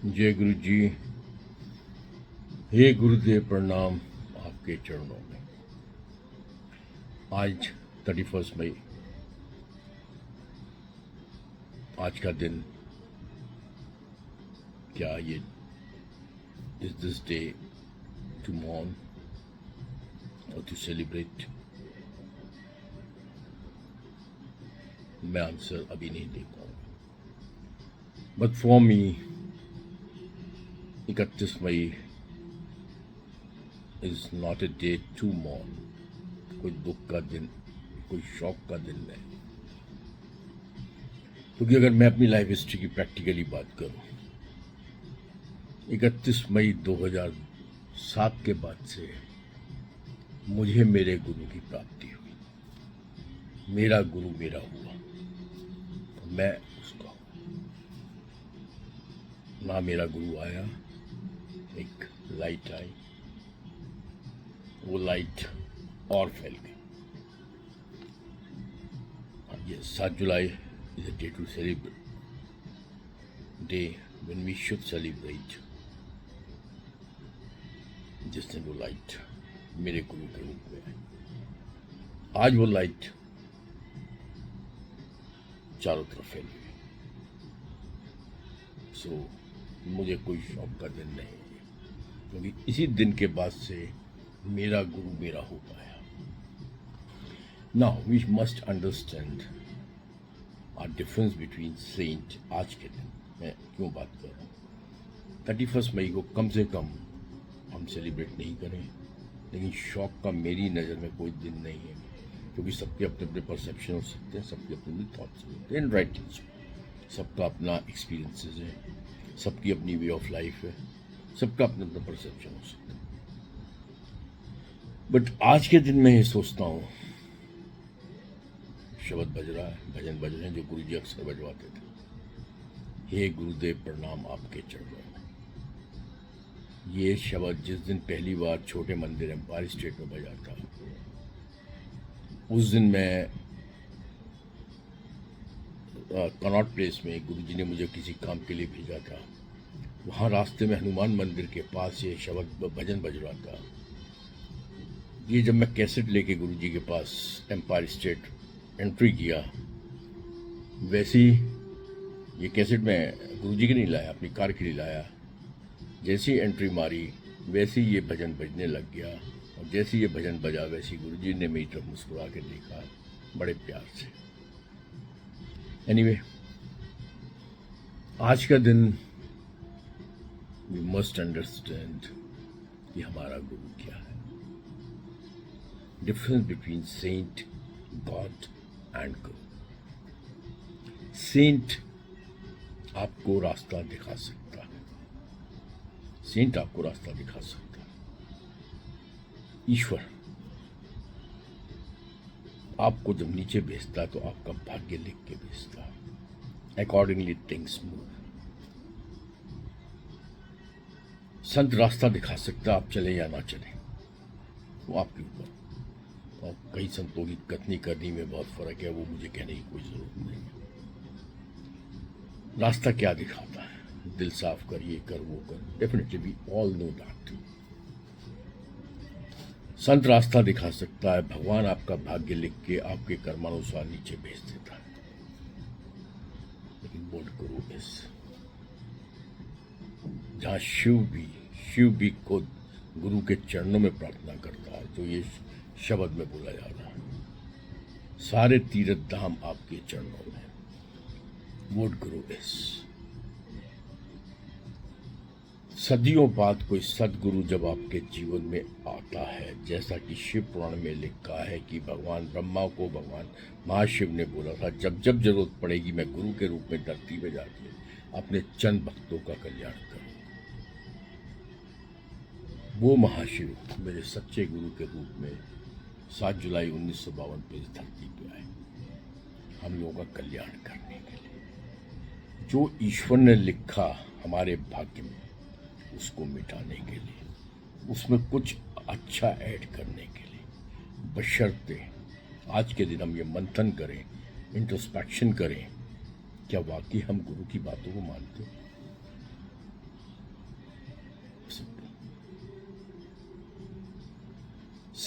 जय गुरु जी। हे गुरुदेव, प्रणाम आपके चरणों में। आज 31 मई, आज का दिन, क्या ये is this day to mourn और टू सेलिब्रेट? मैं आंसर अभी नहीं दे पाऊंगा, but for me 31 May is not a day to mourn. कोई दुख का दिन, कोई शौक का दिन नहीं। क्योंकि अगर मैं अपनी लाइफ हिस्ट्री की प्रैक्टिकली बात करूं, 31 मई 2007 के बाद से मुझे मेरे गुरु की प्राप्ति हुई। मेरा गुरु मेरा हुआ, मैं उसका हूं। ना मेरा गुरु आया, एक लाइट आई, वो लाइट और फैल गई। ये 7 जुलाई is a day to celebrate, day when we should celebrate, जिस दिन वो लाइट मेरे गुरु के रूप में है। आज वो लाइट चारों तरफ फैल गई। सो मुझे कोई शौक का दिन नहीं है, क्योंकि इसी दिन के बाद से मेरा गुरु मेरा हो पाया। Now we must understand our difference between saint. आज के दिन मैं क्यों बात कर रहा हूँ? 31 मई को कम से कम हम सेलिब्रेट नहीं करें, लेकिन शौक का मेरी नज़र में कोई दिन नहीं है, क्योंकि सबके अपने अपने परसेप्शन हो सकते हैं, सबके अपने अपने थॉट्स होते हैं, राइटिंग्स, सबका अपना एक्सपीरियंसेस है, सबकी अपनी वे ऑफ लाइफ है, सबका अपना अपना परसेप्शन हो सकता है। बट आज के दिन मैं ये सोचता हूँ, शब्द बज रहा है, भजन बज रहे हैं जो गुरु जी अक्सर बजवाते थे। हे गुरुदेव, प्रणाम आपके चरणों में। ये शब्द जिस दिन पहली बार छोटे मंदिर एम्पायर स्टेट में बजा था, उस दिन मैं कनॉट प्लेस में गुरुजी ने मुझे किसी काम के लिए भेजा था। वहाँ रास्ते में हनुमान मंदिर के पास ये शब्द भजन बज रहा था। ये जब मैं कैसेट लेके गुरुजी के पास एम्पायर स्टेट एंट्री किया, वैसे ही ये कैसेट मैं गुरुजी के नहीं लाया, अपनी कार के लिए लाया। जैसी एंट्री मारी वैसे ही ये भजन बजने लग गया, और जैसे ये भजन बजा वैसे गुरुजी ने मेरी तरफ मुस्कुरा के देखा, बड़े प्यार से। एनीवे, आज का दिन वी मस्ट अंडरस्टैंड कि हमारा गुरु क्या है। Difference between saint, God and guru. Saint आपको रास्ता दिखा सकता है, सेंट आपको रास्ता दिखा सकता है। ईश्वर आपको जब नीचे भेजता है तो आपका भाग्य लिख के भेजता है। Accordingly things move. संत रास्ता दिखा सकता है, आप चले या ना चले, वो आपके ऊपर। और कई संतों की कथनी करनी में बहुत फर्क है, वो मुझे कहने की कोई जरूरत नहीं है। रास्ता क्या दिखाता है? दिल साफ कर, ये कर, वो कर। Definitely we all know that. संत रास्ता दिखा सकता है, भगवान आपका भाग्य लिख के आपके कर्मानुसार नीचे भेज देता है। लेकिन बोल्ड गुरु इस, जहां शिव भी खुद गुरु के चरणों में प्रार्थना करता है, जो ये शब्द में बोला जा रहा है, सारे तीर्थ धाम आपके चरणों में। वोट गुरु इस। सदियों बाद कोई सदगुरु जब आपके जीवन में आता है, जैसा कि शिव पुराण में लिखा है कि भगवान ब्रह्मा को भगवान महाशिव ने बोला था, जब जब जरूरत पड़ेगी मैं गुरु के रूप में धरती में जाके अपने चंद भक्तों का कल्याण करूंगा। वो महाशिव मेरे सच्चे गुरु के रूप में 7 जुलाई 1952 पे इस धरती पे आए, हम लोगों का कल्याण करने के लिए। जो ईश्वर ने लिखा हमारे भाग्य में, उसको मिटाने के लिए, उसमें कुछ अच्छा ऐड करने के लिए, बशर्ते आज के दिन हम ये मंथन करें, इंट्रोस्पेक्शन करें, क्या वाकई हम गुरु की बातों को मानते हैं?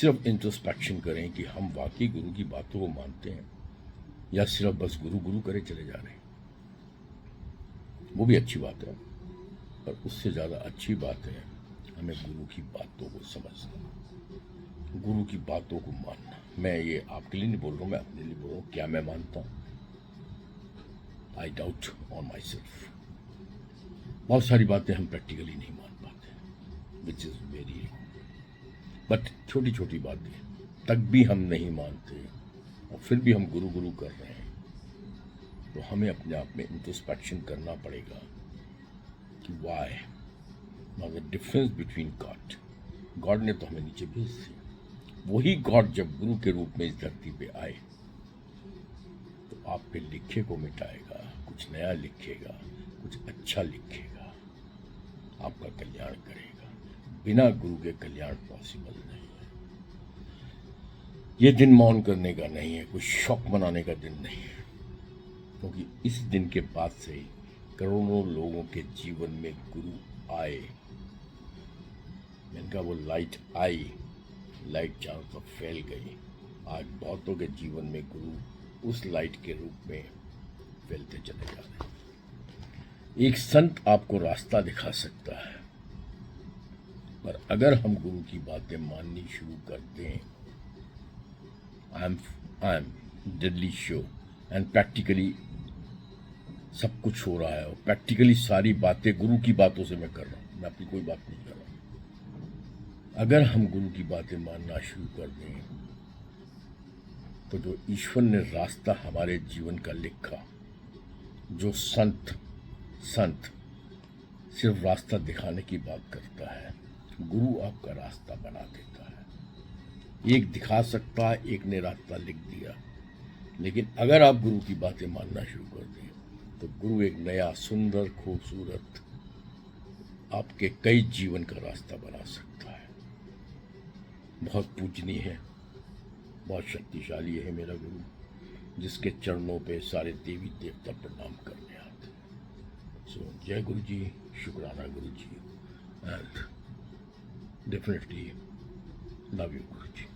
सिर्फ इंट्रोस्पेक्शन करें कि हम वाकई गुरु की बातों को मानते हैं या सिर्फ बस गुरु गुरु करे चले जा रहे हैं। वो भी अच्छी बात है, पर उससे ज़्यादा अच्छी बात है हमें गुरु की बातों को समझना, गुरु की बातों को मानना। मैं ये आपके लिए नहीं बोल रहा हूँ, मैं अपने लिए बोल रहा हूँ। क्या मैं मानता हूँ? I doubt on my self. बहुत सारी बातें हम प्रैक्टिकली नहीं मान पाते, विच इज़ वेरी, बट छोटी छोटी बातें तक भी हम नहीं मानते और फिर भी हम गुरु गुरु कर रहे हैं, तो हमें अपने आप में इंट्रोस्पेक्शन करना पड़ेगा कि why. Now the difference between God ने तो हमें नीचे भेज दिया, वही गॉड जब गुरु के रूप में इस धरती पे आए तो आपके लिखे को मिटाएगा, कुछ नया लिखेगा, कुछ अच्छा लिखेगा, आपका कल्याण करेगा। बिना गुरु के कल्याण पॉसिबल नहीं है। ये दिन मौन करने का नहीं है, कुछ शौक मनाने का दिन नहीं है, क्योंकि इस दिन के बाद से ही करोड़ों लोगों के जीवन में गुरु आए। जिनका वो लाइट आई, लाइट चारों तरफ फैल गई। आज बहुतों के जीवन में गुरु उस लाइट के रूप में फैलते चले जा रहे हैं। एक संत आपको रास्ता दिखा सकता है, पर अगर हम गुरु की बातें माननी शुरू कर दें, I am deadly sure and practically सब कुछ हो रहा है और प्रैक्टिकली सारी बातें गुरु की बातों से मैं कर रहा हूँ, मैं अपनी कोई बात नहीं कर रहा हूँ। अगर हम गुरु की बातें मानना शुरू कर दें तो जो ईश्वर ने रास्ता हमारे जीवन का लिखा, जो संत सिर्फ रास्ता दिखाने की बात करता है, गुरु आपका रास्ता बना देता है। एक दिखा सकता है, एक ने रास्ता लिख दिया, लेकिन अगर आप गुरु की बातें मानना शुरू कर दें तो गुरु एक नया सुंदर खूबसूरत आपके कई जीवन का रास्ता बना सकता है। बहुत पूजनीय है, बहुत शक्तिशाली है मेरा गुरु, जिसके चरणों पे सारे देवी देवता प्रणाम करने आते हैं। सो जय गुरु जी, शुक्राना गुरु जी, and definitely love you Guru ji.